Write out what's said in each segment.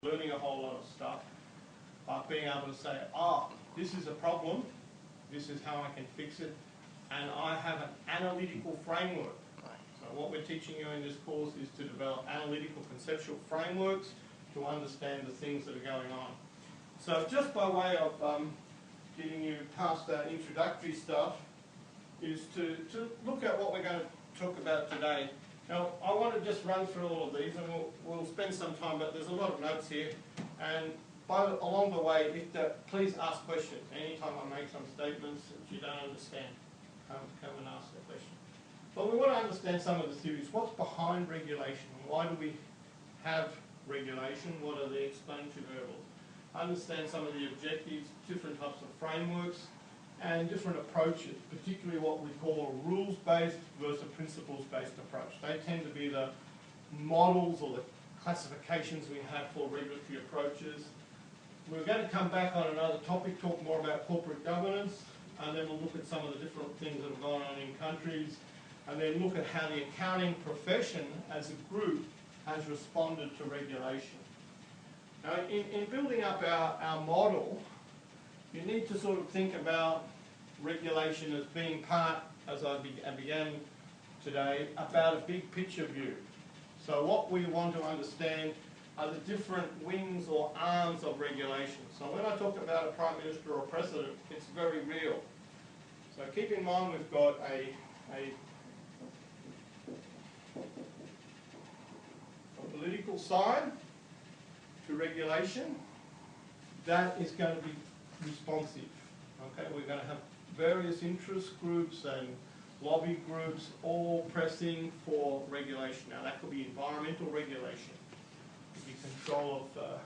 learning a whole lot of stuff, but being able to say, oh, this is a problem, this is how I can fix it, and I have an analytical framework. So what we're teaching you in this course is to develop analytical conceptual frameworks to understand the things that are going on. So just by way of getting you past that introductory stuff is to look at what we're going to talk about today. Now, I want to just run through all of these, and we'll spend some time, but there's a lot of notes here. And along the way, please ask questions. Anytime I make some statements that you don't understand, come and ask a question. But we want to understand some of the theories. What's behind regulation? Why do we have regulation? What are the explanatory variables? Understand some of the objectives, different types of frameworks, and different approaches, particularly what we call a rules-based versus a principles-based approach. They tend to be the models or the classifications we have for regulatory approaches. We're going to come back on another topic, talk more about corporate governance, and then we'll look at some of the different things that have gone on in countries, and then look at how the accounting profession as a group has responded to regulation. Now, in building up our model, you need to sort of think about regulation as being part, as I began today, about a big picture view. So what we want to understand are the different wings or arms of regulation. So when I talk about a Prime Minister or President, it's very real. So keep in mind we've got a political side to regulation that is going to be responsive. Okay, we're going to have various interest groups and lobby groups all pressing for regulation. Now that could be environmental regulation, it could be control of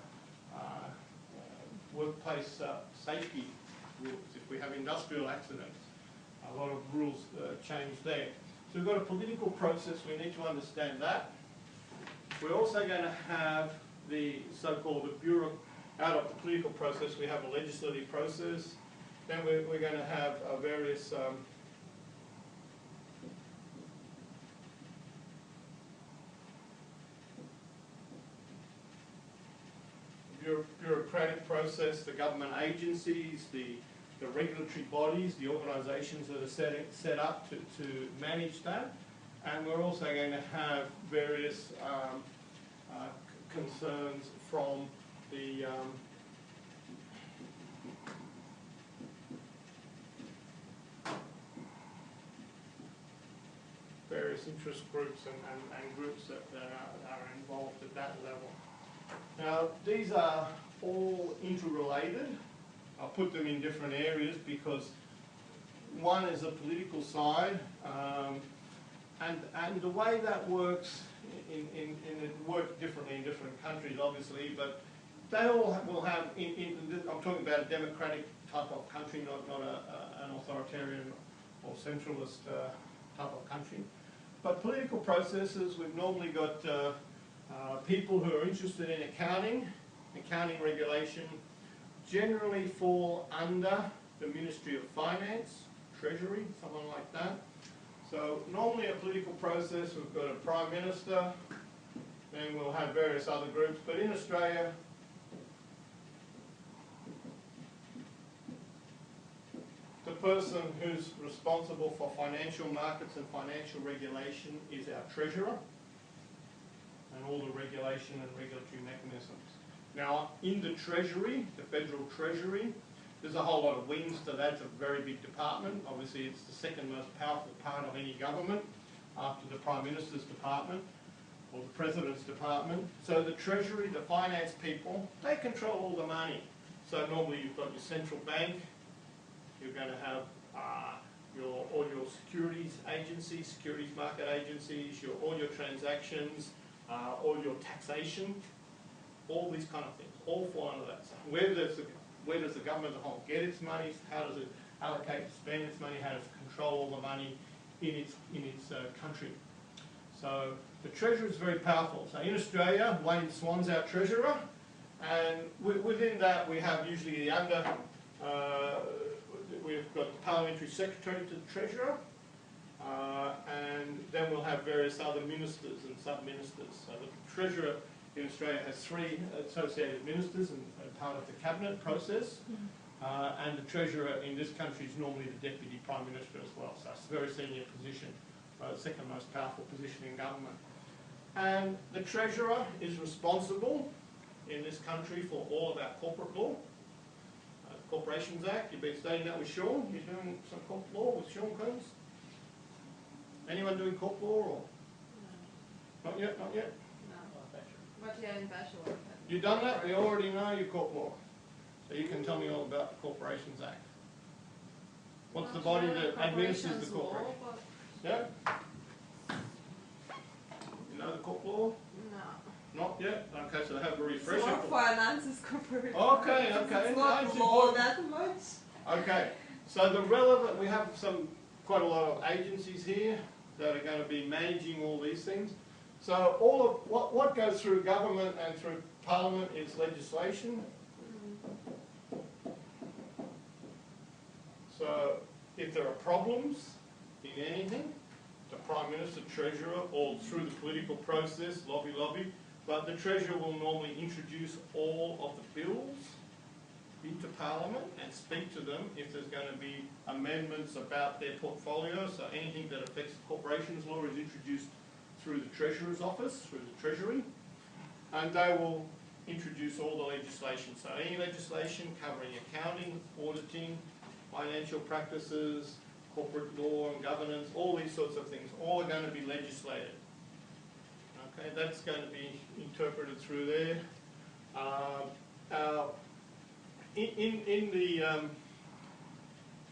workplace safety rules. If we have industrial accidents, a lot of rules change there. So we've got a political process, we need to understand that. We're also going to have the so-called out of the political process, we have a legislative process. Then we're going to have various bureaucratic process, the government agencies, the regulatory bodies, the organisations that are set up to manage that. And we're also going to have various concerns from the various interest groups and groups that are involved at that level. Now, these are all interrelated. I'll put them in different areas because one is a political side, and the way that works, it works differently in different countries, obviously, but they all will have, I'm talking about a democratic type of country, not an authoritarian or centralist type of country. But political processes, we've normally got people who are interested in accounting regulation, generally fall under the Ministry of Finance, Treasury, someone like that. So normally a political process, we've got a Prime Minister, then we'll have various other groups, but in Australia, the person who's responsible for financial markets and financial regulation is our Treasurer, and all the regulation and regulatory mechanisms. Now, in the Treasury, the Federal Treasury, there's a whole lot of wings to that. It's a very big department. Obviously, it's the second most powerful part of any government after the Prime Minister's department or the President's department. So the Treasury, the finance people, they control all the money. So normally you've got your central bank, you're going to have all your securities agencies, securities market agencies, all your transactions, all your taxation, all these kind of things, all fall under that. So where does the government as a whole get its money? How does it allocate, spend its money? How does it control all the money in its country? So the Treasurer is very powerful. So in Australia, Wayne Swan's our Treasurer, and within that we have usually we've got the Parliamentary Secretary to the Treasurer, and then we'll have various other ministers and sub-ministers. So the Treasurer in Australia has 3 associated ministers and part of the cabinet process. And the Treasurer in this country is normally the Deputy Prime Minister as well. So it's a very senior position, the second most powerful position in government. And the Treasurer is responsible in this country for all of our corporate law. The Corporations Act, you've been studying that with Sean. You're doing some corporate law with Sean Combs? Anyone doing corp law or? No. Not yet, not yet? No. But yeah, in bachelor. You've done that? We already know your corp law. So you can tell me all about the Corporations Act. What's the body that administers the corporation? Yeah? You know the corp law? No. Not yet? Okay, so have a refresher. It's more finance is corporate. Okay, okay. It's not That's law important. that much. Okay, so the relevant, we have quite a lot of agencies here that are going to be managing all these things. So all of what goes through government and through Parliament is legislation. So if there are problems in anything, the Prime Minister, Treasurer, all through the political process, lobby, but the Treasurer will normally introduce all of the bills into Parliament and speak to them if there's going to be amendments about their portfolio. So anything that affects the corporations law is introduced through the Treasurer's office, through the Treasury, and they will introduce all the legislation. So any legislation covering accounting, auditing, financial practices, corporate law and governance, all these sorts of things, all are going to be legislated. Okay, that's going to be interpreted through there.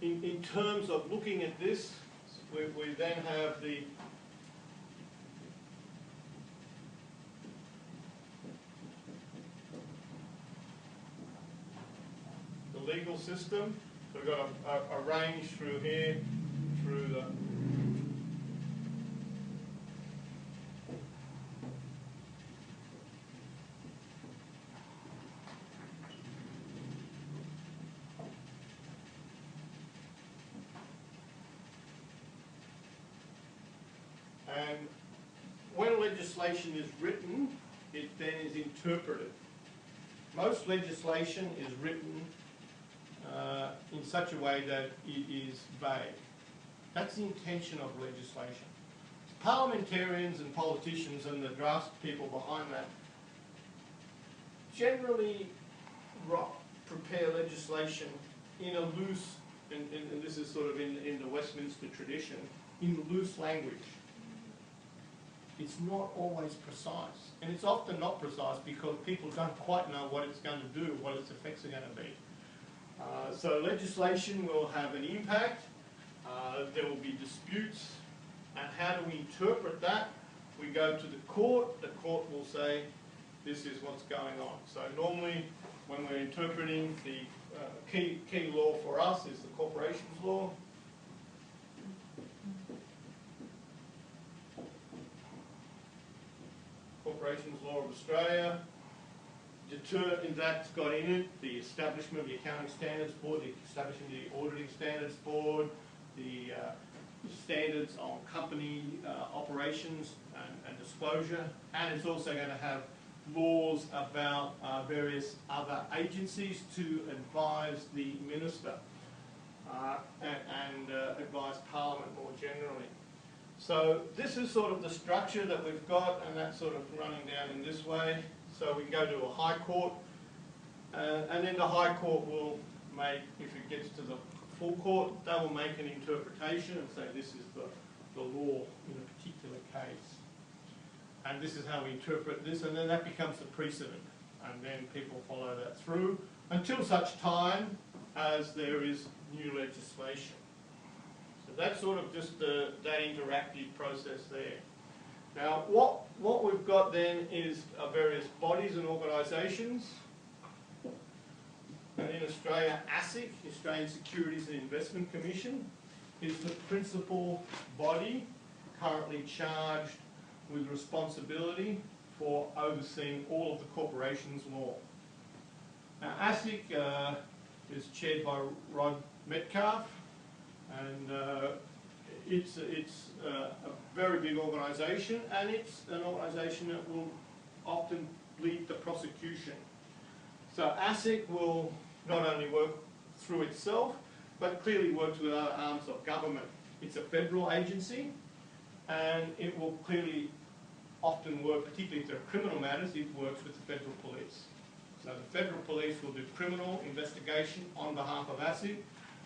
In terms of looking at this, we then have the legal system. So we've got a range through here, through the and when legislation is written, it then is interpreted. Most legislation is written in such a way that it is vague. That's the intention of legislation. Parliamentarians and politicians and the draft people behind that generally prepare legislation in a loose, and this is sort of in the Westminster tradition, in loose language. It's not always precise, and it's often not precise because people don't quite know what it's going to do, what its effects are going to be. So legislation will have an impact, there will be disputes, and how do we interpret that? We go to the court will say, this is what's going on. So normally, when we're interpreting, the key law for us is the Corporations Law. Corporations Law of Australia. That's got in it the establishment of the Accounting Standards Board, the establishment of the Auditing Standards Board, the standards on company operations and disclosure, and it's also going to have laws about various other agencies to advise the Minister and advise Parliament more generally. So this is sort of the structure that we've got, and that's sort of running down in this way. So we go to a High Court, and then the High Court will make, if it gets to the full court, they will make an interpretation and say this is the law in a particular case. And this is how we interpret this, and then that becomes the precedent. And then people follow that through until such time as there is new legislation. So that's sort of just that interactive process there. Now, what we've got then is various bodies and organisations. And in Australia, ASIC, Australian Securities and Investment Commission, is the principal body currently charged with responsibility for overseeing all of the corporations law. Now, ASIC is chaired by Rod Metcalf, and it's a very big organisation, and it's an organisation that will often lead the prosecution. So ASIC will not only work through itself, but clearly works with other arms of government. It's a federal agency, and it will clearly often work, particularly if there are criminal matters, it works with the federal police. So the federal police will do criminal investigation on behalf of ASIC,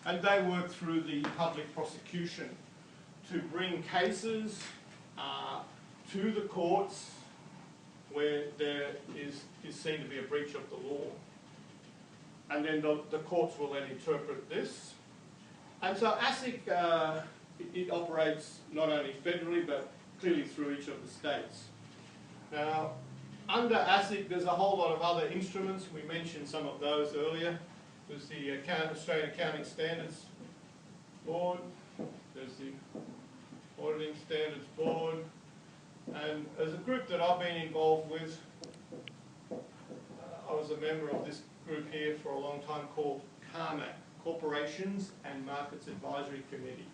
and they work through the public prosecution to bring cases to the courts where there is seen to be a breach of the law. And then the courts will then interpret this. And so ASIC, it operates not only federally, but clearly through each of the states. Now, under ASIC, there's a whole lot of other instruments. We mentioned some of those earlier. There's the Australian Accounting Standards Board. There's the Auditing Standards Board. And as a group that I've been involved with, I was a member of this group here for a long time called CARMAC, Corporations and Markets Advisory Committee.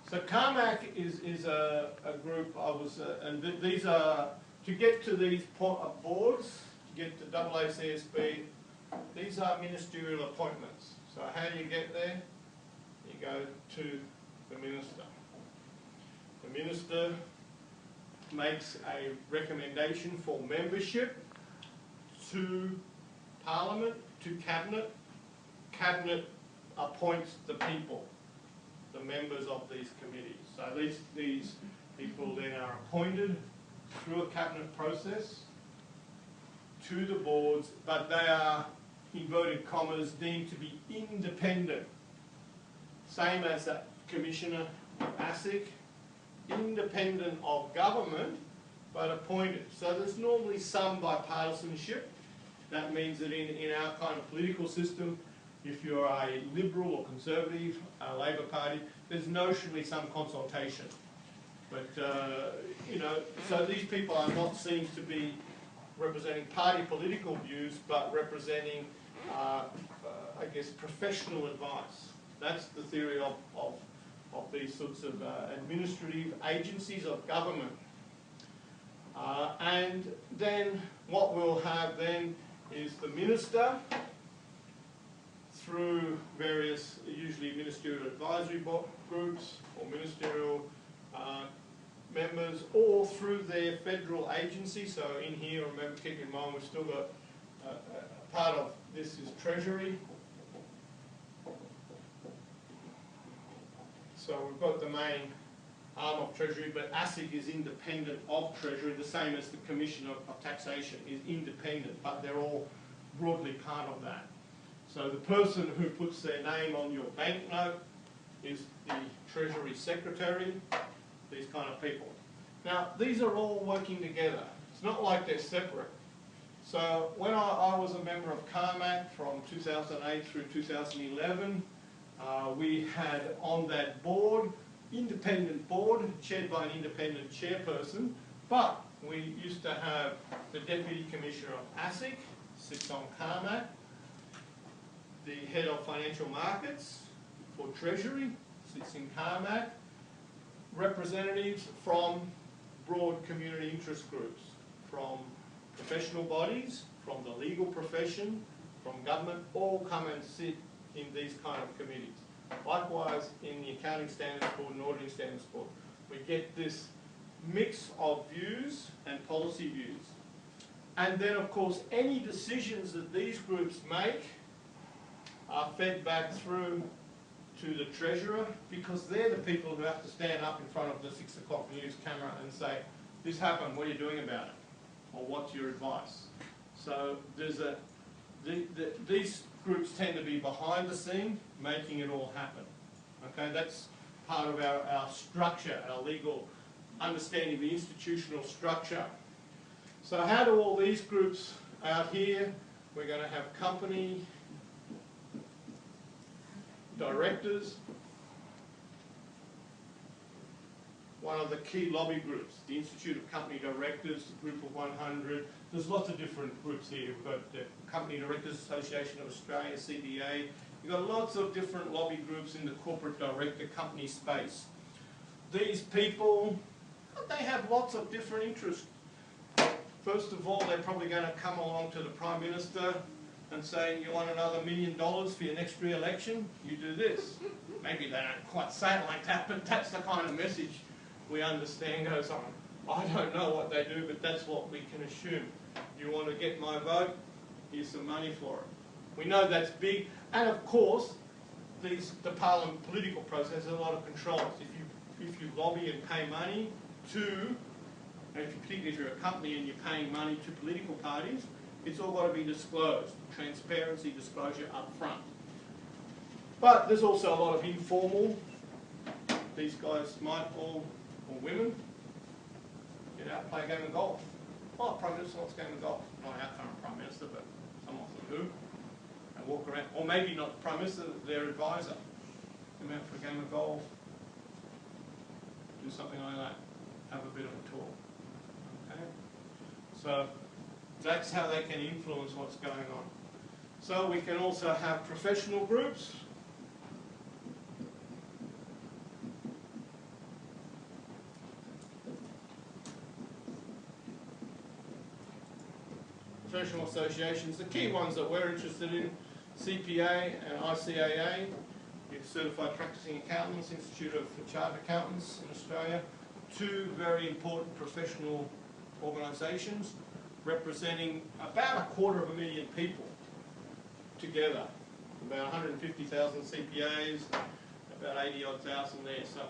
So CARMAC is a group and these are, to get to these boards, to get to AACSB, these are ministerial appointments. So how do you get there? You go to the minister. The minister makes a recommendation for membership to Parliament, to Cabinet. Cabinet appoints the people, the members of these committees. So these people then are appointed through a Cabinet process to the boards, but they are, inverted commas, deemed to be independent. Same as the Commissioner of ASIC, independent of government, but appointed. So there's normally some bipartisanship. That means that in our kind of political system, if you're a Liberal or Conservative, a Labor Party, there's notionally some consultation. But, you know, so these people are not seen to be representing party political views, but representing, I guess, professional advice. That's the theory of these sorts of administrative agencies of government. And then what we'll have then is the minister, through various, usually ministerial advisory groups or ministerial members, or through their federal agency. So in here, remember, keep in mind, we've still got part of this is Treasury. So we've got the main arm of Treasury, but ASIC is independent of Treasury, the same as the Commission of Taxation is independent, but they're all broadly part of that. So the person who puts their name on your banknote is the Treasury Secretary, these kind of people. Now, these are all working together. It's not like they're separate. So when I was a member of CARMAC from 2008 through 2011, we had on that board, independent board, chaired by an independent chairperson, but we used to have the Deputy Commissioner of ASIC, sits on CARMAC, the Head of Financial Markets for Treasury, sits in CARMAC, representatives from broad community interest groups, from professional bodies, from the legal profession, from government, all come and sit in these kind of committees. Likewise, in the Accounting Standards Board and Auditing Standards Board, we get this mix of views and policy views. And then, of course, any decisions that these groups make are fed back through to the Treasurer, because they're the people who have to stand up in front of the 6 o'clock news camera and say, this happened, what are you doing about it? Or what's your advice? So there's these groups tend to be behind the scene, making it all happen. Okay, that's part of our structure, our legal understanding of the institutional structure. So how do all these groups out here, we're going to have company directors, one of the key lobby groups, the Institute of Company Directors, the Group of 100. There's lots of different groups here. We've got the Company Directors Association of Australia, CDA. You've got lots of different lobby groups in the corporate director company space. These people, they have lots of different interests. First of all, they're probably going to come along to the Prime Minister and say, you want another $1 million for your next re-election? You do this. Maybe they don't quite say it like that, but that's the kind of message we understand goes on. I don't know what they do, but that's what we can assume. You want to get my vote? Here's some money for it. We know that's big, and of course, the parliament political process has a lot of controls. If you lobby and pay money to, and particularly if you're a company and you're paying money to political parties, it's all got to be disclosed. Transparency, disclosure up front. But there's also a lot of informal. These guys might all, or women, get out, play a game of golf. Oh, Prime Minister wants a game of golf. Not our current Prime Minister, but some of them do. And walk around, or maybe not the Prime Minister, their advisor. Come out for a game of golf. Do something like that. Have a bit of a talk. Okay? So that's how they can influence what's going on. So we can also have professional groups. Professional associations, the key ones that we're interested in, CPA and ICAA, the Certified Practicing Accountants, Institute of Chartered Accountants in Australia, two very important professional organisations representing about 250,000 people together, about 150,000 CPAs, about 80-odd thousand there, so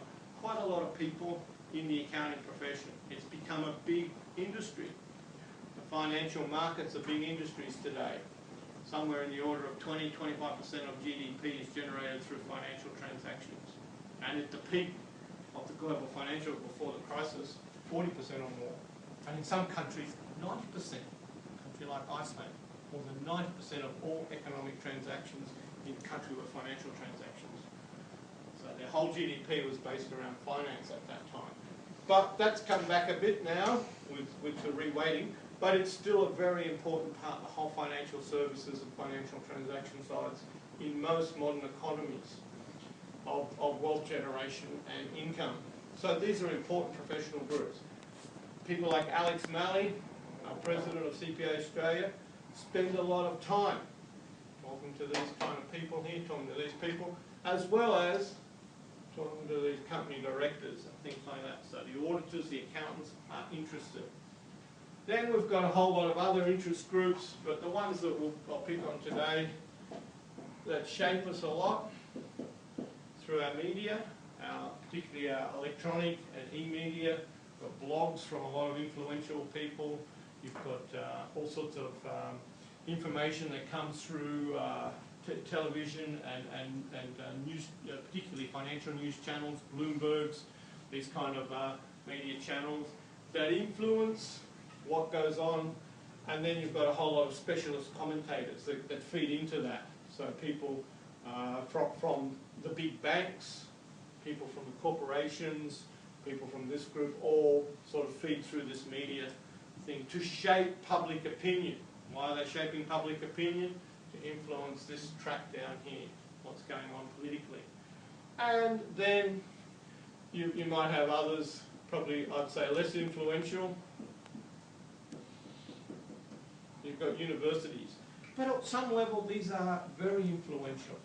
quite a lot of people in the accounting profession. It's become a big industry. The financial markets are big industries today. Somewhere in the order of 20-25% of GDP is generated through financial transactions. And at the peak of the global financial before the crisis, 40% or more. And in some countries, 90%. A country like Iceland, more than 90% of all economic transactions in the country were financial transactions. So their whole GDP was based around finance at that time. But that's come back a bit now with the reweighting. But it's still a very important part of the whole financial services and financial transaction sides in most modern economies of wealth generation and income. So these are important professional groups. People like Alex Malley, our president of CPA Australia, spend a lot of time talking to these kind of people here, talking to these people, as well as talking to these company directors and things like that. So the auditors, the accountants are interested. Then we've got a whole lot of other interest groups, but the ones that I'll pick on today that shape us a lot through our media, particularly our electronic and e-media. We've got blogs from a lot of influential people. You've got all sorts of information that comes through television and news, particularly financial news channels, Bloomberg's, these kind of media channels that influence what goes on, and then you've got a whole lot of specialist commentators that feed into that. So people from the big banks, people from the corporations, people from this group, all sort of feed through this media thing to shape public opinion. Why are they shaping public opinion? To influence this track down here, what's going on politically. And then you might have others, probably I'd say less influential. You've got universities. But at some level, these are very influential.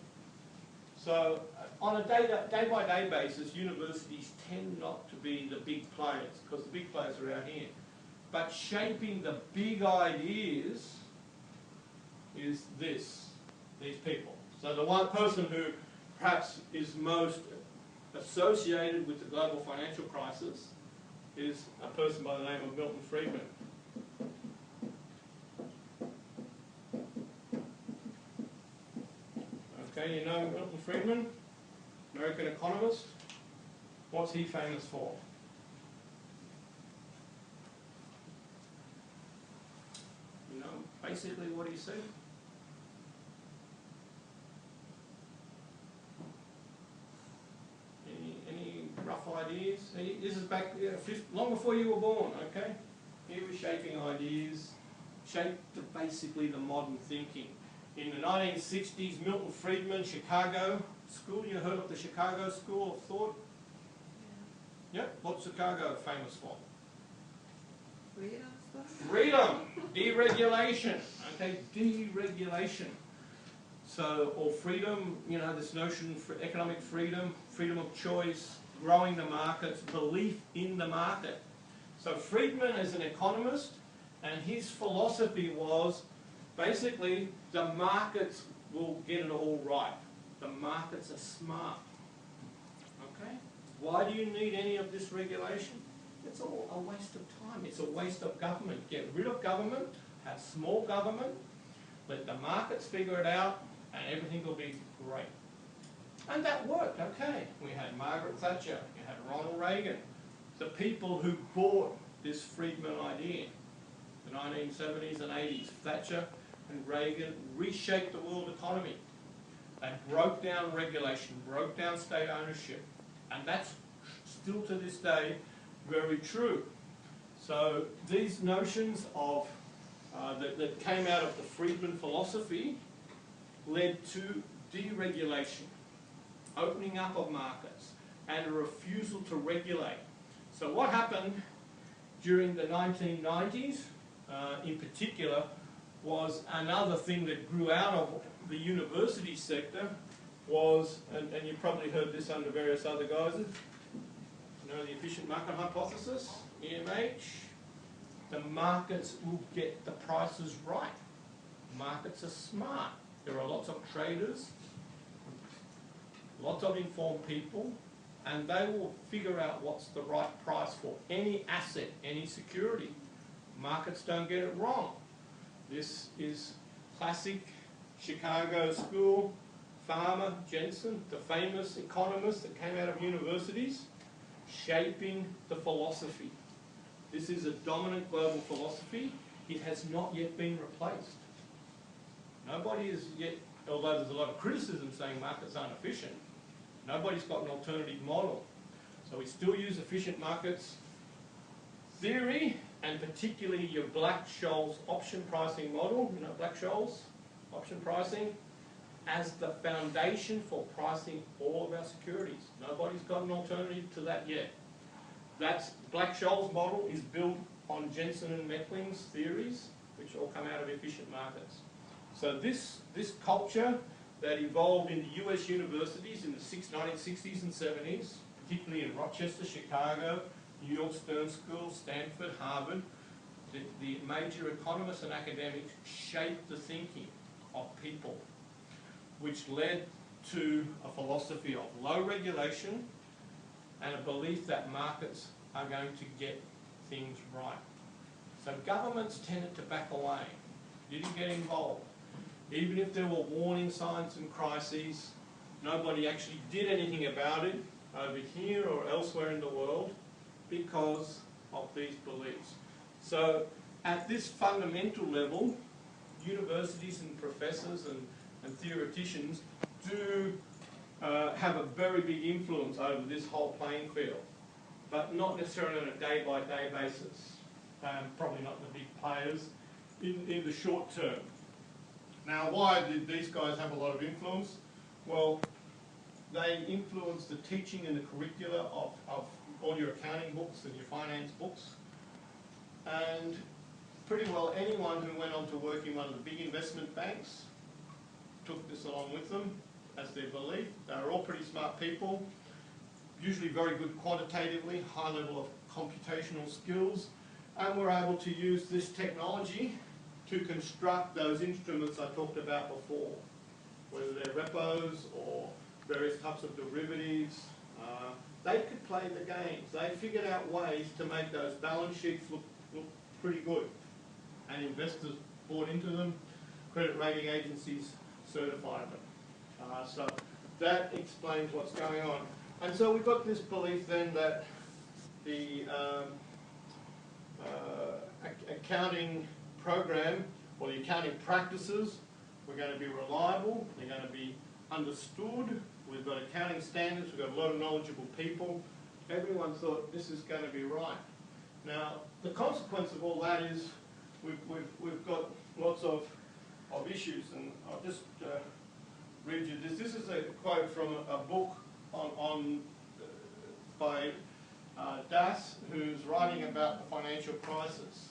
So on a day-by-day basis, universities tend not to be the big players, because the big players are out here. But shaping the big ideas is these people. So the one person who perhaps is most associated with the global financial crisis is a person by the name of Milton Friedman. Okay, you know Milton Friedman, American economist. What's he famous for? You know, basically what he said. Any rough ideas? This is back long before you were born, okay? He was shaping ideas, shaped basically the modern thinking. In the 1960s, Milton Friedman, Chicago School. You heard of the Chicago School of Thought? Yeah. Yep. What's Chicago famous for? Freedom, Freedom, deregulation, okay, deregulation. So, or freedom, you know, this notion for economic freedom, freedom of choice, growing the markets, belief in the market. So Friedman is an economist, and his philosophy was basically the markets will get it all right. The markets are smart. Okay? Why do you need any of this regulation? It's all a waste of time. It's a waste of government. Get rid of government, have small government, let the markets figure it out, and everything will be great. And that worked, okay. We had Margaret Thatcher, you had Ronald Reagan, the people who bought this Friedman idea, the 1970s and 80s. Thatcher and Reagan reshaped the world economy. They broke down regulation, broke down state ownership, and that's still to this day very true. So these notions of that came out of the Friedman philosophy led to deregulation, opening up of markets, and a refusal to regulate. So what happened during the 1990s, in particular, was another thing that grew out of the university sector was, and you've probably heard this under various other guises, you know, the efficient market hypothesis, EMH, the markets will get the prices right. Markets are smart. There are lots of traders, lots of informed people, and they will figure out what's the right price for any asset, any security. Markets don't get it wrong. This is classic Chicago school, Farmer, Jensen, the famous economists that came out of universities, shaping the philosophy. This is a dominant global philosophy. It has not yet been replaced. Nobody is yet, although there's a lot of criticism saying markets aren't efficient, nobody's got an alternative model. So we still use efficient markets theory, and particularly your Black-Scholes option pricing model, you know, Black-Scholes option pricing, as the foundation for pricing all of our securities. Nobody's got an alternative to that yet. That's Black-Scholes model is built on Jensen and Meckling's theories, which all come out of efficient markets. So this culture that evolved in the US universities in the 1960s and 70s, particularly in Rochester, Chicago, New York Stern School, Stanford, Harvard, the major economists and academics shaped the thinking of people, which led to a philosophy of low regulation and a belief that markets are going to get things right. So governments tended to back away, didn't get involved. Even if there were warning signs and crises, nobody actually did anything about it over here or elsewhere in the world because of these beliefs. So at this fundamental level, universities and professors and theoreticians do have a very big influence over this whole playing field, but not necessarily on a day-by-day basis. Probably not the big players in the short term. Now, why did these guys have a lot of influence? Well, they influenced the teaching and the curricula of all your accounting books and your finance books. And pretty well anyone who went on to work in one of the big investment banks took this along with them as their belief. They were all pretty smart people, usually very good quantitatively, high level of computational skills, and were able to use this technology to construct those instruments I talked about before, whether they're repos or various types of derivatives. They could play the games. They figured out ways to make those balance sheets look pretty good. And investors bought into them, credit rating agencies certified them. So that explains what's going on. And so we've got this belief then that the accounting program or the accounting practices were going to be reliable, they're going to be understood, we've got accounting standards, we've got a lot of knowledgeable people. Everyone thought this is going to be right. Now, the consequence of all that is we've got lots of issues, and I'll just read you this. This is a quote from a book by Das, who's writing about the financial crisis.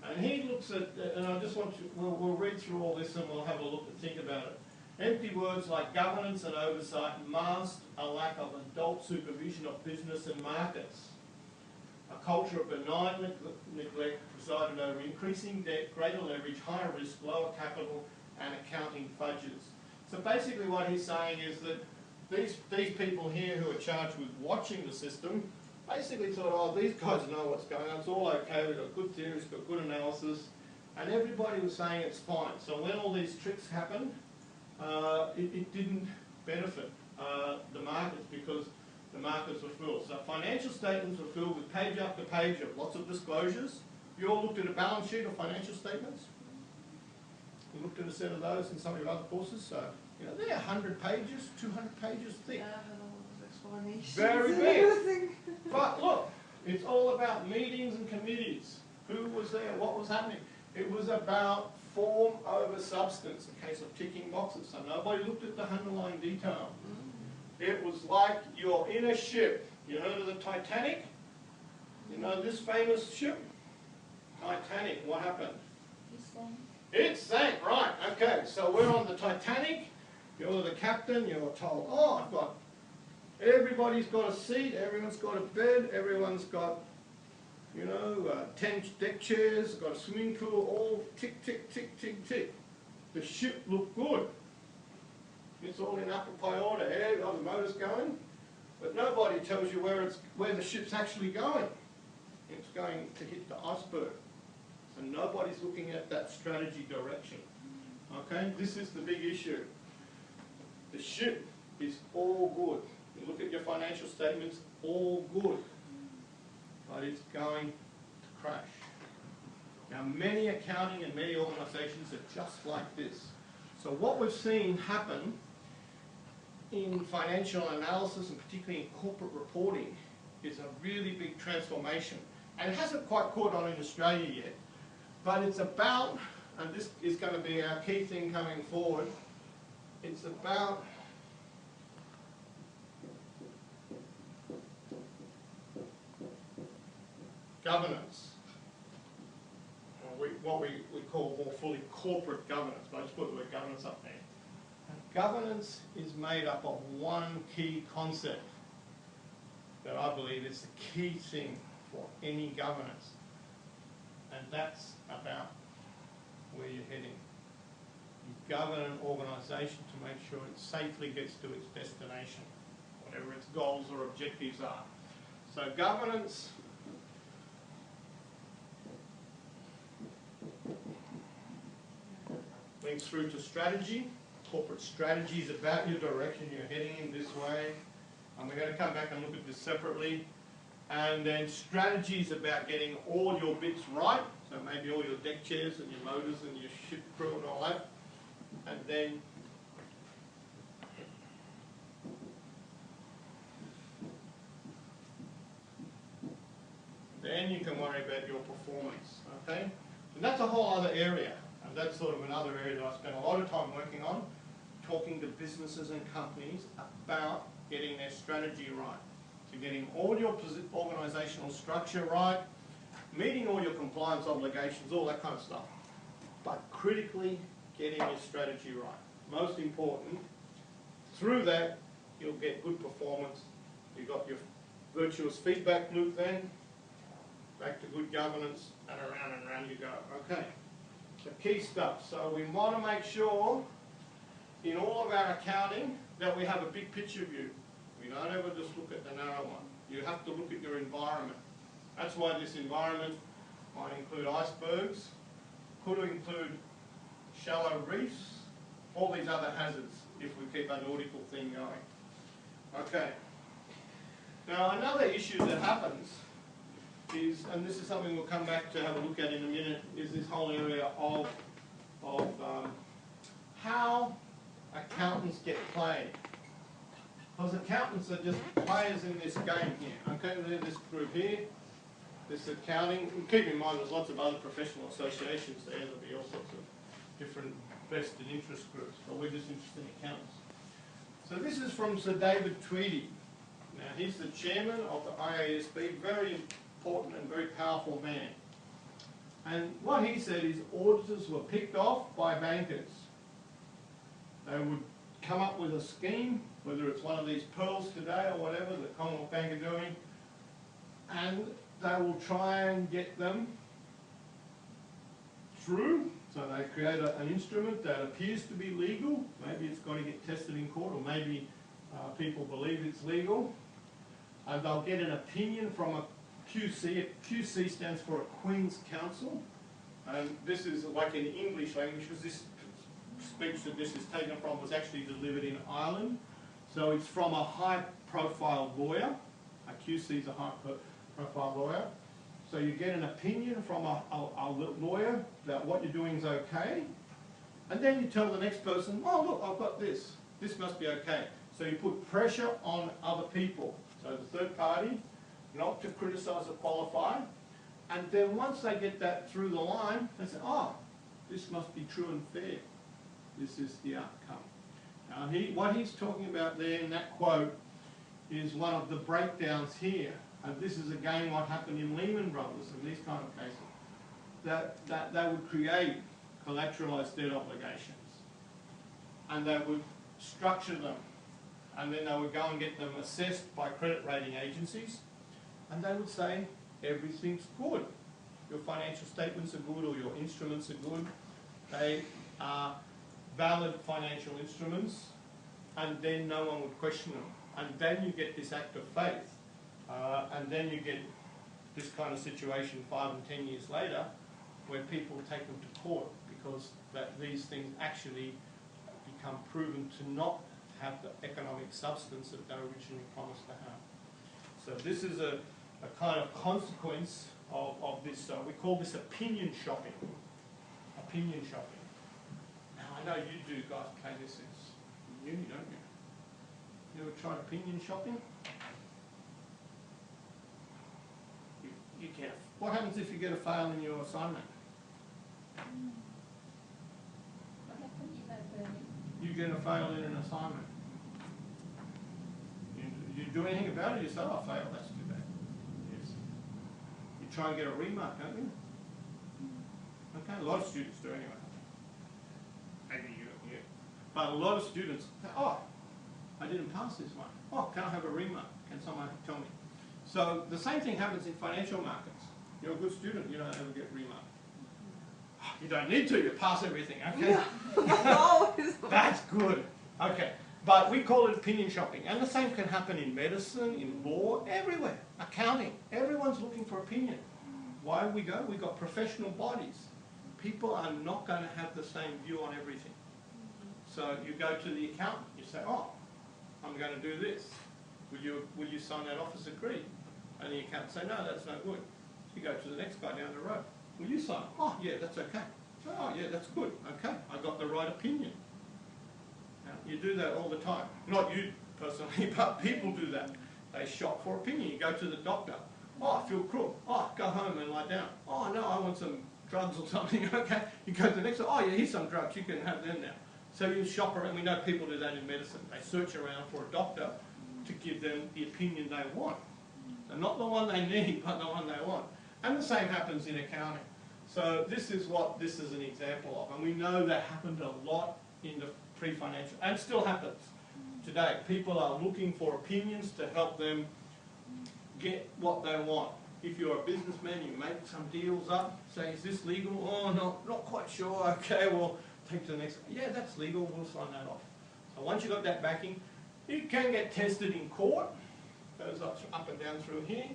And he looks at, and I just want to, we'll read through all this and we'll have a look and think about it. Empty words like governance and oversight mask a lack of adult supervision of business and markets. A culture of benign neglect presided over increasing debt, greater leverage, higher risk, lower capital, and accounting fudges. So basically what he's saying is that these people here who are charged with watching the system basically thought, oh, these guys know what's going on, it's all okay, we've got good theories, got good analysis, and everybody was saying it's fine. So when all these tricks happened, it didn't benefit the markets because the markets were full. So financial statements were filled with page after page of lots of disclosures. You all looked at a balance sheet or financial statements? You looked at a set of those in some of your other courses? So, you know, they're 100 pages, 200 pages thick. Yeah, and all those explanations. Very big. But look, it's all about meetings and committees. Who was there? What was happening? It was about form over substance, in case of ticking boxes. So nobody looked at the underlying detail. It was like you're in a ship. You heard of the Titanic? You know this famous ship? Titanic, what happened? It sank, right. Okay, so we're on the Titanic. You're the captain, you're told, oh, everybody's got a seat, everyone's got a bed, everyone's got, you know, 10 deck chairs, got a swimming pool, all tick, tick, tick, tick, tick. The ship looked good. It's all in apple pie order. Yeah, got the motors going, but nobody tells you where the ship's actually going. It's going to hit the iceberg. So nobody's looking at that strategy direction. Okay, this is the big issue. The ship is all good. You look at your financial statements, all good, but it's going to crash. Now, many accounting and many organisations are just like this. So what we've seen happen in financial analysis, and particularly in corporate reporting, is a really big transformation. And it hasn't quite caught on in Australia yet, but it's about, and this is going to be our key thing coming forward, it's about governance. What we call more fully corporate governance, but I just put the word governance up there. And governance is made up of one key concept that I believe is the key thing for any governance, and that's about where you're heading. You govern an organisation to make sure it safely gets to its destination, whatever its goals or objectives are. So governance links through to strategy. Corporate strategy is about your direction, you're heading in this way. And we're going to come back and look at this separately. And then strategy is about getting all your bits right. So maybe all your deck chairs and your motors and your ship crew and all that. And then you can worry about your performance, okay? And that's a whole other area. And that's sort of another area that I spent a lot of time working on, talking to businesses and companies about getting their strategy right. So getting all your organisational structure right, meeting all your compliance obligations, all that kind of stuff. But critically, getting your strategy right. Most important. Through that, you'll get good performance. You've got your virtuous feedback loop then, back to good governance, and around you go. Okay. The key stuff. So we want to make sure in all of our accounting that we have a big picture view. We don't ever just look at the narrow one. You have to look at your environment. That's why this environment might include icebergs, could include shallow reefs, all these other hazards if we keep our nautical thing going. Okay. Now another issue that happens is, and this is something we'll come back to have a look at in a minute, is this whole area of how accountants get played. Because accountants are just players in this game here. Okay, they're this group here, this accounting. And keep in mind there's lots of other professional associations there, there'll be all sorts of different vested interest groups, but we're just interested in accountants. So this is from Sir David Tweedy. Now he's the chairman of the IASB, very important and very powerful man. And what he said is auditors were picked off by bankers. They would come up with a scheme, whether it's one of these pearls today or whatever the Commonwealth Bank are doing, and they will try and get them through. So they create an instrument that appears to be legal. Maybe it's got to get tested in court, or maybe people believe it's legal. And they'll get an opinion from a QC. QC stands for a Queen's Counsel. And this is like in English language, because this speech that this is taken from was actually delivered in Ireland. So it's from a high-profile lawyer. A QC is a high-profile lawyer. So you get an opinion from a lawyer that what you're doing is okay. And then you tell the next person, oh look, I've got this. This must be okay. So you put pressure on other people. So the third party, not to criticise or qualify. And then once they get that through the line, they say, oh, this must be true and fair. This is the outcome. Now what he's talking about there in that quote is one of the breakdowns here. And this is again what happened in Lehman Brothers and these kind of cases. That they would create collateralized debt obligations. And they would structure them. And then they would go and get them assessed by credit rating agencies. And they would say, everything's good. Your financial statements are good, or your instruments are good. They are valid financial instruments. And then no one would question them. And then you get this act of faith. And then you get this kind of situation 5 and 10 years later, where people take them to court because these things actually become proven to not have the economic substance that they originally promised to have. So this is a kind of consequence of this. We call this opinion shopping. Opinion shopping. Now I know you do guys play this in uni, don't you? You ever tried opinion shopping? You can't. What happens if you get a fail in your assignment? You get a fail in an assignment. You do anything about it, you say, oh, I failed, that's too bad. Yes. You try and get a remark, don't you? Okay, a lot of students do anyway. Maybe you. But a lot of students say, oh, I didn't pass this one. Oh, can I have a remark? Can someone tell me? So the same thing happens in financial markets. You're a good student, you don't ever get remarked. You don't need to, you pass everything, okay? That's good. Okay, but we call it opinion shopping. And the same can happen in medicine, in law, everywhere. Accounting, everyone's looking for opinion. Why we go? We've got professional bodies. People are not going to have the same view on everything. So you go to the accountant, you say, oh, I'm going to do this. Will you sign that office agree? And the accountant say, no, that's no good. You go to the next guy down the road. Will you sign? Oh, yeah, that's okay. Oh, yeah, that's good. Okay, I got the right opinion. Now, you do that all the time. Not you personally, but people do that. They shop for opinion. You go to the doctor. Oh, I feel crook. Oh, go home and lie down. Oh, no, I want some drugs or something. Okay, you go to the next one. Oh, yeah, here's some drugs. You can have them now. So you shop around. We know people do that in medicine. They search around for a doctor to give them the opinion they want. So not the one they need, but the one they want. And the same happens in accounting. So this is what this is an example of. And we know that happened a lot in the pre-financial, and still happens today. People are looking for opinions to help them get what they want. If you're a businessman, you make some deals up, say, is this legal? Oh, no, not quite sure. Okay, well, take to the next. Yeah, that's legal. We'll sign that off. So once you've got that backing, it can get tested in court. Goes up and down through here.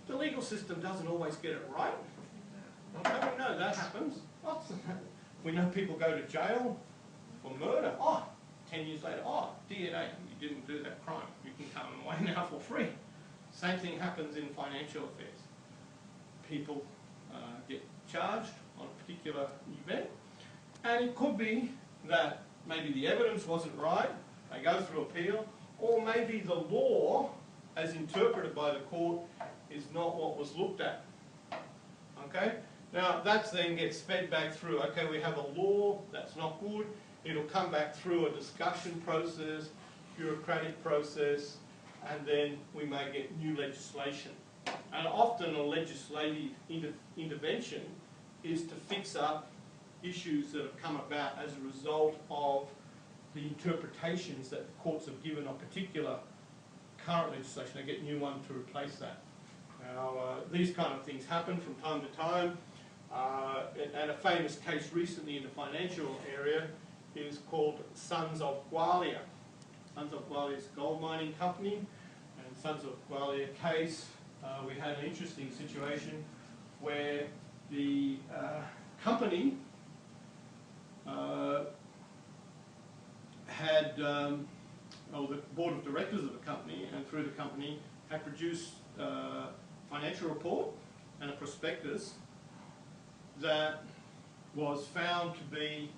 The legal system doesn't always get it right. Okay, we know that happens. We know people go to jail for murder. Oh, 10 years later, oh, DNA, you didn't do that crime. You can come away now for free. Same thing happens in financial affairs. People get charged on a particular event, and it could be that maybe the evidence wasn't right, they go through appeal, or maybe the law, as interpreted by the court, is not what was looked at. Okay? Now, that then gets fed back through, okay, we have a law, that's not good, it'll come back through a discussion process, bureaucratic process, and then we may get new legislation. And often a legislative intervention is to fix up issues that have come about as a result of the interpretations that the courts have given on particular current legislation. They get new one to replace that. Now, these kind of things happen from time to time, and a famous case recently in the financial area is called Sons of Gwalia. Sons of Gwalia is a gold mining company, and Sons of Gwalia case, we had an interesting situation where the company had, or the board of directors of the company, and through the company, had produced a financial report and a prospectus that was found to be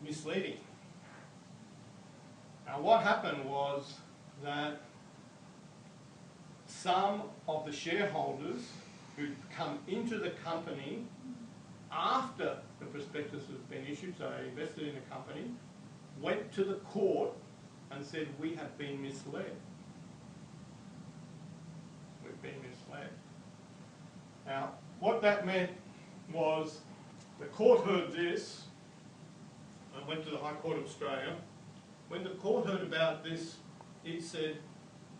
misleading. Now, what happened was that some of the shareholders who'd come into the company after the prospectus has been issued, so they invested in the company, went to the court and said, we have been misled. We've been misled. Now, what that meant was the court heard this and went to the High Court of Australia. When the court heard about this, it said,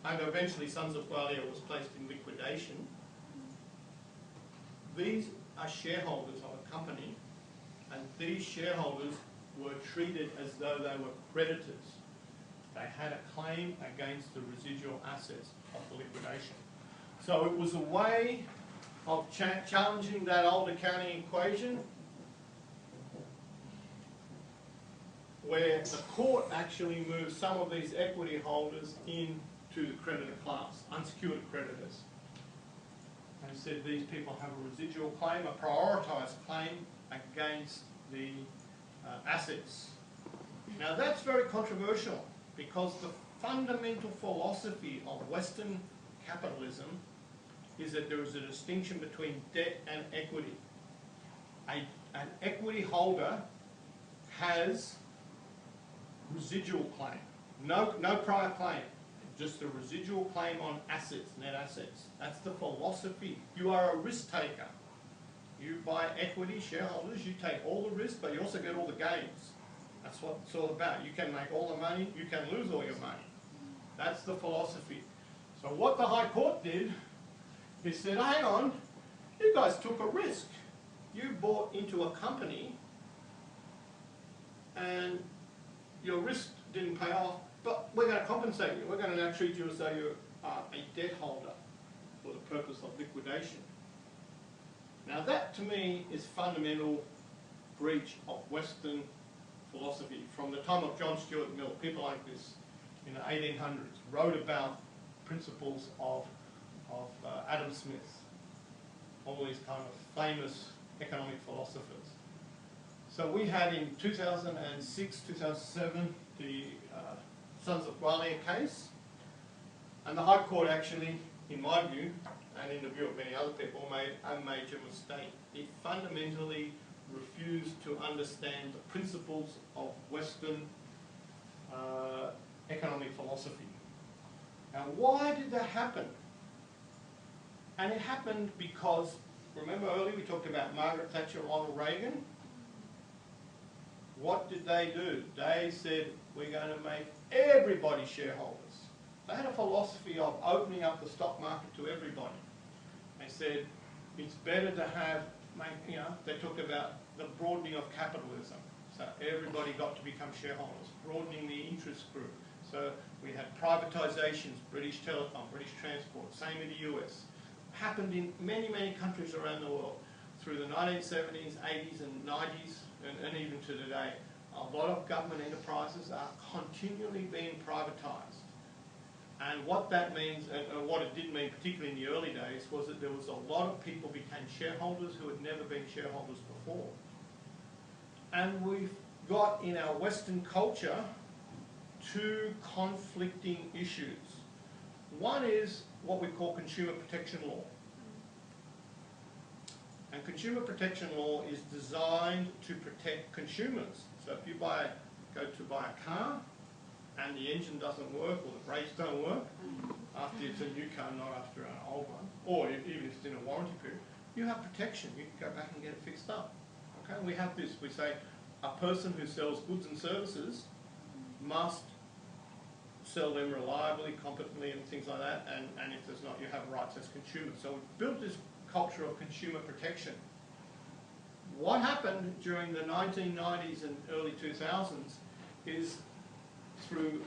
and eventually Sons of Gwalia was placed in liquidation. These are shareholders of a company, and these shareholders were treated as though they were creditors. They had a claim against the residual assets of the liquidation. So it was a way of challenging that old accounting equation where the court actually moved some of these equity holders into the creditor class, unsecured creditors, and said these people have a residual claim, a prioritised claim against the assets. Now that's very controversial because the fundamental philosophy of Western capitalism is that there is a distinction between debt and equity. An equity holder has residual claim, no prior claim, just a residual claim on assets, net assets. That's the philosophy. You are a risk taker. You buy equity, shareholders, you take all the risk, but you also get all the gains. That's what it's all about. You can make all the money, you can lose all your money. That's the philosophy. So what the High Court did is said, hang on, you guys took a risk. You bought into a company and your risk didn't pay off, but we're going to compensate you. We're going to now treat you as though you are a debt holder for the purpose of liquidation. Now that to me is fundamental breach of Western philosophy. From the time of John Stuart Mill, people like this in the 1800s wrote about principles of Adam Smith, all these kind of famous economic philosophers. So we had in 2006, 2007, the Sons of Gwalia case, and the High Court actually, in my view, and in the view of many other people, made a major mistake. It fundamentally refused to understand the principles of Western economic philosophy. Now, why did that happen? And it happened because, remember earlier we talked about Margaret Thatcher and Ronald Reagan? What did they do? They said, we're going to make everybody shareholders. They had a philosophy of opening up the stock market to everybody. They said, it's better to have, they talked about the broadening of capitalism. So everybody got to become shareholders, broadening the interest group. So we had privatisations, British Telecom, British Transport, same in the US. Happened in many, many countries around the world through the 1970s, 80s and 90s and even to today. A lot of government enterprises are continually being privatised. And what that means, and what it did mean particularly in the early days, was that there was a lot of people became shareholders who had never been shareholders before. And we've got in our Western culture two conflicting issues. One is what we call consumer protection law. And consumer protection law is designed to protect consumers. So if you go to buy a car, and the engine doesn't work or the brakes don't work, after it's a new car, not after an old one, or even if it's in a warranty period, you have protection. You can go back and get it fixed up. Okay, we have this. We say a person who sells goods and services must sell them reliably, competently, and things like that, and if there's not, you have rights as consumers. So we've built this culture of consumer protection. What happened during the 1990s and early 2000s is through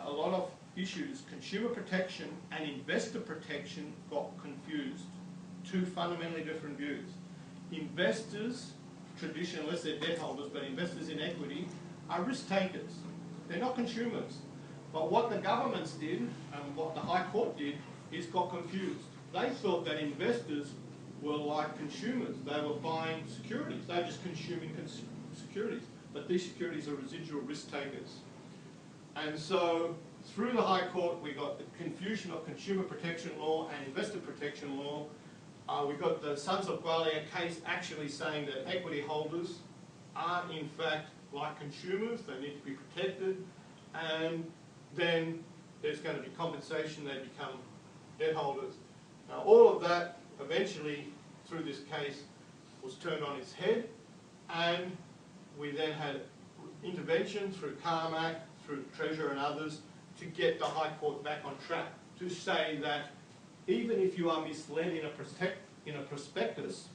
a lot of issues, consumer protection and investor protection got confused. Two fundamentally different views. Investors, traditionally, unless they're debt holders, but investors in equity, are risk takers. They're not consumers. But what the governments did, and what the High Court did, is got confused. They thought that investors were like consumers. They were buying securities. They were just consuming securities. But these securities are residual risk takers. And so, through the High Court, we got the confusion of consumer protection law and investor protection law. We got the Sons of Gwalia case actually saying that equity holders are in fact like consumers. They need to be protected. And then there's going to be compensation. They become debt holders. Now, all of that eventually, through this case, was turned on its head, and we then had intervention through Carmack, through Treasurer and others, to get the High Court back on track, to say that even if you are misled in a prospectus,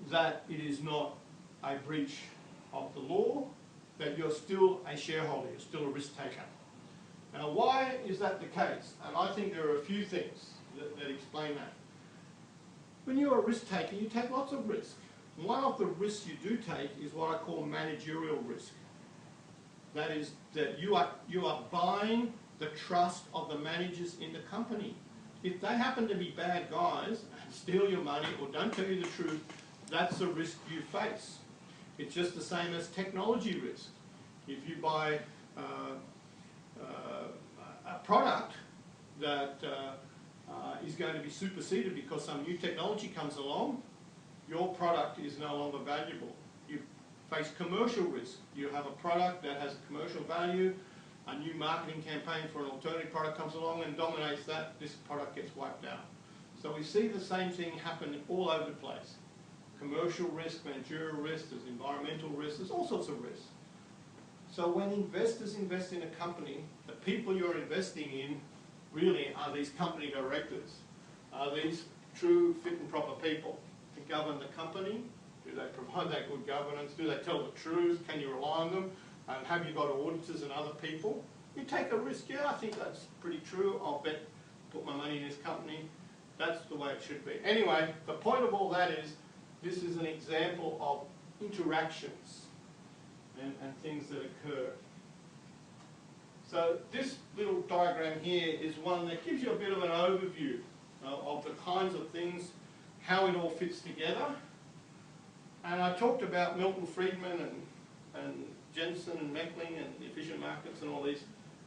that it is not a breach of the law, that you're still a shareholder, you're still a risk taker. Now, why is that the case? And I think there are a few things that explain that. When you're a risk taker, you take lots of risk. One of the risks you do take is what I call managerial risk. That is that you are buying the trust of the managers in the company. If they happen to be bad guys and steal your money or don't tell you the truth, that's a risk you face. It's just the same as technology risk. If you buy a product that is going to be superseded because some new technology comes along, your product is no longer valuable. You face commercial risk. You have a product that has commercial value, a new marketing campaign for an alternative product comes along and dominates that, this product gets wiped out. So we see the same thing happen all over the place. Commercial risk, managerial risk, there's environmental risk, there's all sorts of risks. So when investors invest in a company, the people you're investing in really are these company directors. Are these true, fit and proper people to govern the company? Do they provide that good governance? Do they tell the truth? Can you rely on them? And have you got auditors and other people? You take a risk, yeah, I think that's pretty true. I'll put my money in this company. That's the way it should be. Anyway, the point of all that is, this is an example of interactions and things that occur. So this little diagram here is one that gives you a bit of an overview of the kinds of things, how it all fits together. And I talked about Milton Friedman and Jensen and Meckling and efficient markets and all these.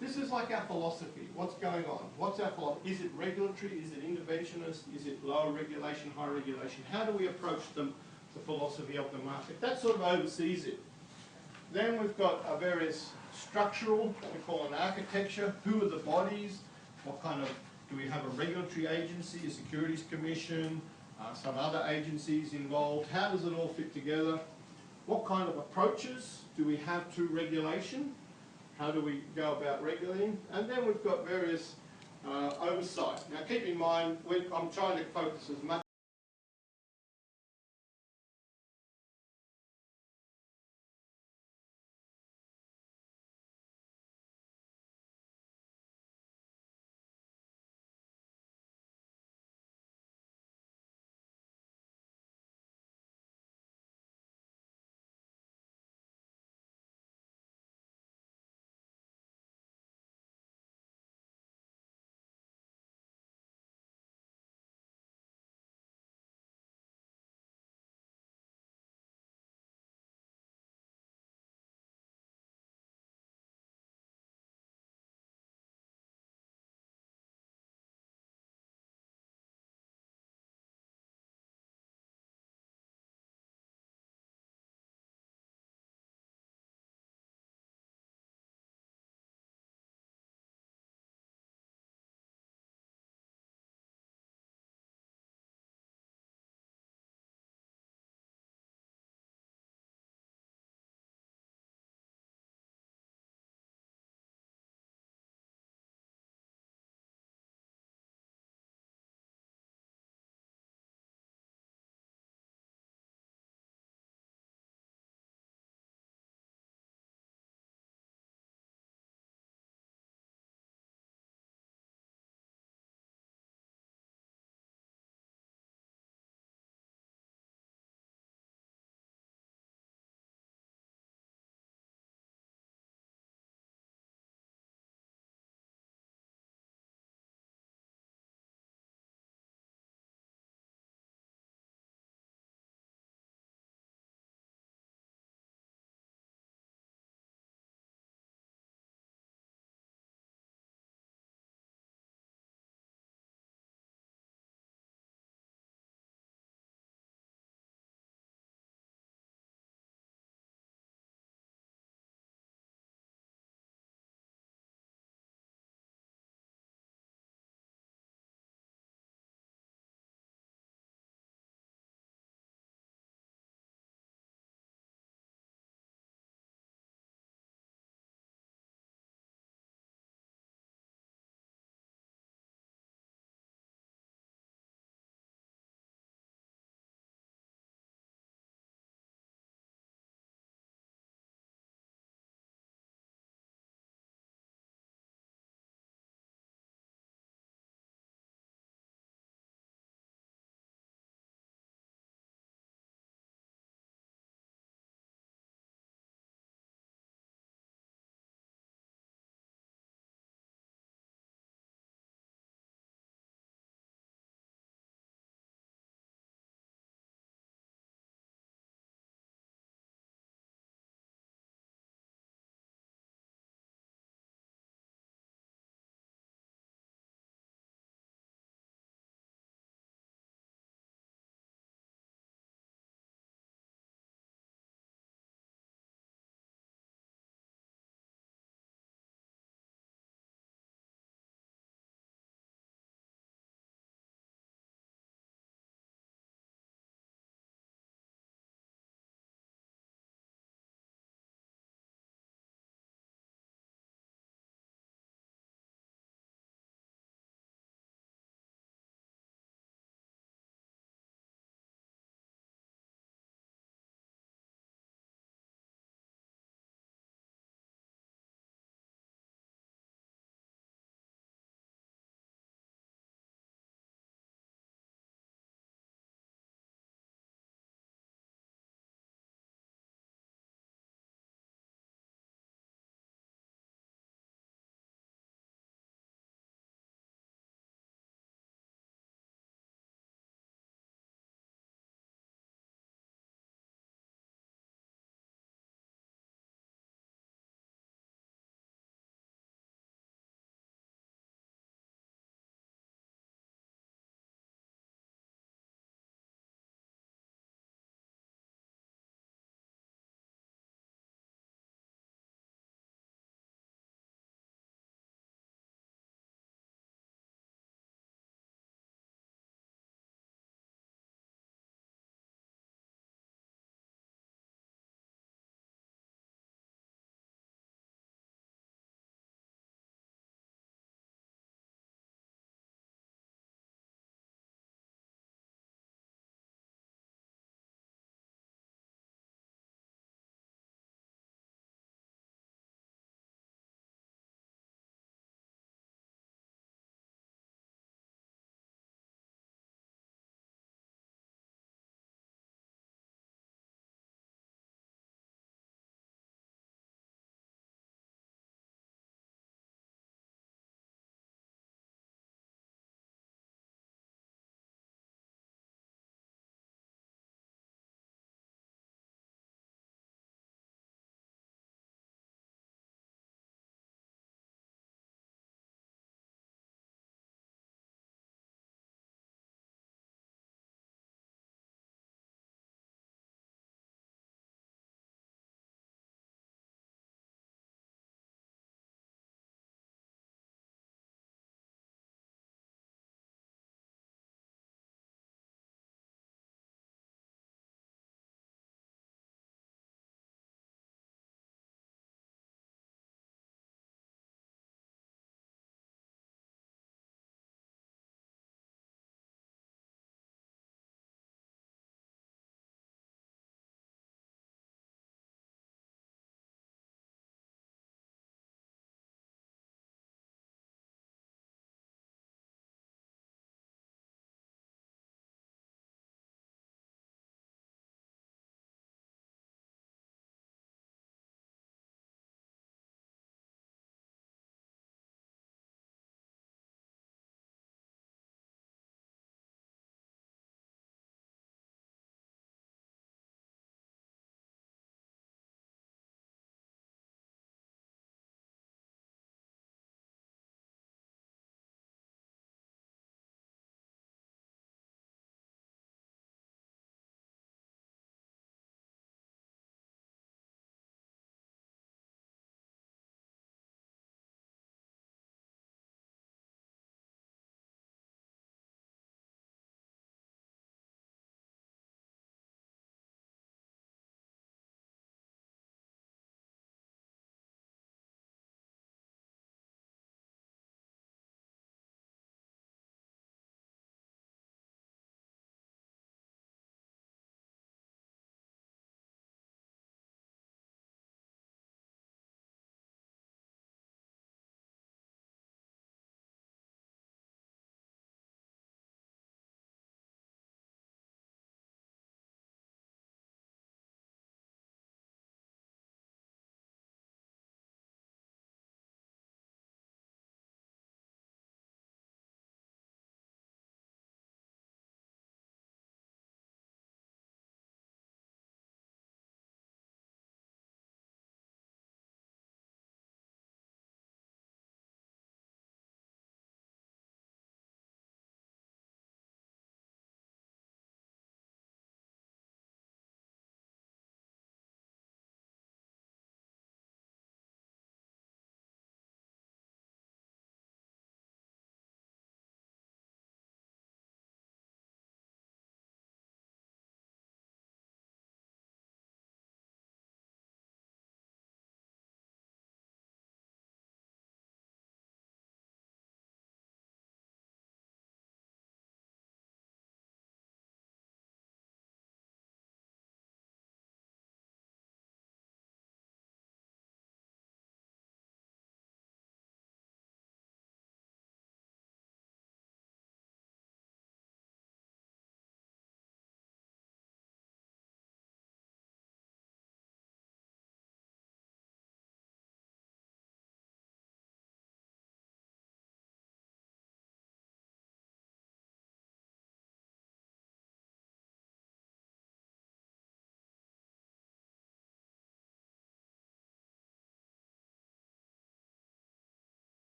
This is like our philosophy. What's going on? What's our philosophy? Is it regulatory? Is it interventionist? Is it low regulation, high regulation? How do we approach the philosophy of the market? That sort of oversees it. Then we've got various structural, we call an architecture. Who are the bodies? What kind of, do we have a regulatory agency, a securities commission, some other agencies involved? How does it all fit together? What kind of approaches do we have to regulation? How do we go about regulating? And then we've got various oversight. Now keep in mind, I'm trying to focus as much